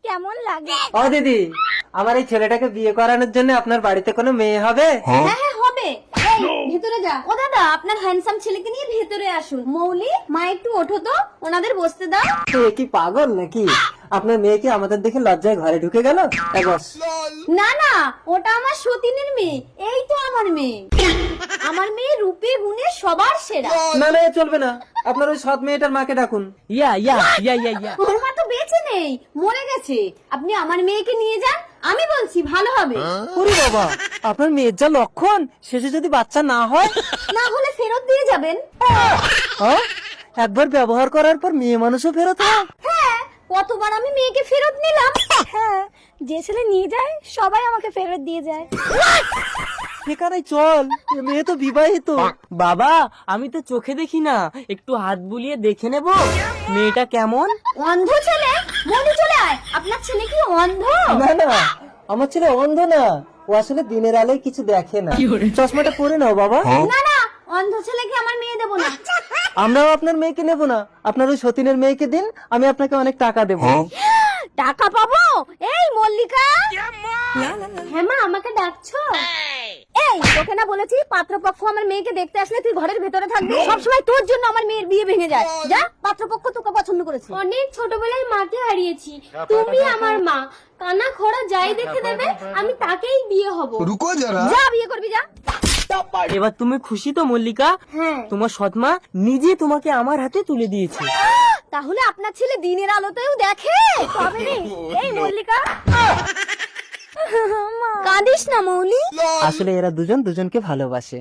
কেমন লাগে? ও দিদি, আমার এই ছেলেটাকে বিয়ে করানোর জন্য আপনার বাড়িতে কোনো মেয়ে হবে? হ্যাঁ হ্যাঁ হবে। এই ভেতরে যা। ও দাদা, আপনার হ্যান্ডসাম ছেলেকে নিয়ে ভেতরে আসুন। মৌলি, মা একটু ওঠো তো, ওনাদের বসতে দাও। তো এ কি পাগল নাকি? আপনার মেয়ে কি আমাদের দেখে লজ্জায় ঘরে ঢুকে গেল? বস। না না, ওটা আমার সতীনের মেয়ে, এই তো আমার মেয়ে। আমার মেয়ে রূপে গুণে সবার সেরা। না না, এ চলবে না। আপনার ওই সৎ মেয়েটার মাকে ডাকুন। ইয়া ইয়া ইয়া ইয়া ইয়া ওর মা তো বেঁচে নেই, মরে গেছে। আপনি আমার মেয়েকে নিয়ে যান, আমি বলছি ভালো হবে। ওরে বাবা, আপনার মেয়ের যা লক্ষণ, শেষে যদি বাচ্চা না হয়? না হলে ফেরত দিয়ে যাবেন। হ্যাঁ? একবার ব্যবহার করার পর মেয়ে মানুষও ফেরত হয়? হ্যাঁ, কতবার আমি মেয়েকে ফেরত নিলাম। হ্যাঁ, যে ছেলে নিয়ে যায় সবাই আমাকে ফেরত দিয়ে যায়। সেখানে চল, এ মেয়ে তো বিবাহিত। বাবা, আমি তো চোখে দেখি না, একটু হাত বুলিয়ে দেখে নেব মেয়েটা কেমন। অন্ধ ছেলে, মনে চলে আয়। আপনার ছেলে কি অন্ধ? না না, আমার ছেলে অন্ধ না, ও আসলে দিনের আলোয় কিছু দেখে না। চশমাটা পরে নাও বাবা। না না, অন্ধ ছেলেকে আমার মেয়ে দেবো না। আমরাও আপনার মেয়েকে নেব না, আপনার ওই সতীনের মেয়েকে দিন, আমি আপনাকে অনেক টাকা দেবো। টাকা পাবো? এই মল্লিকা, হ্যাঁ মা, আমাকে ডাকছো? এই তোকে না বলেছি পাত্রপক্ষ আমার মেয়েকে দেখতে আসলে তুই ঘরের ভেতরে থাকবি? সবসময় তোর জন্য আমার মেয়ের বিয়ে ভেঙে যায়। যা, পাত্রপক্ষ তোকে পছন্দ করেছে। অনেক ছোটবেলায় মাকে হারিয়েছি, তুমি আমার মা। কানা খোড়া যাই দেখে দেবে, আমি তাকেই বিয়ে হব। रुको जरा। যা, বিয়ে করবি যা। এবার তুমি খুশি তো মল্লিকা? হ্যাঁ। তোমার সৎমা নিজে তোমাকে আমার হাতে তুলে দিয়েছে। তাহলে আপনার ছেলে দিনের আলোতেও দেখে? তবে রে, এই মল্লিকা, কাঁদিস না মৌলি। আসলে এরা দুজন দুজনকে ভালোবাসে।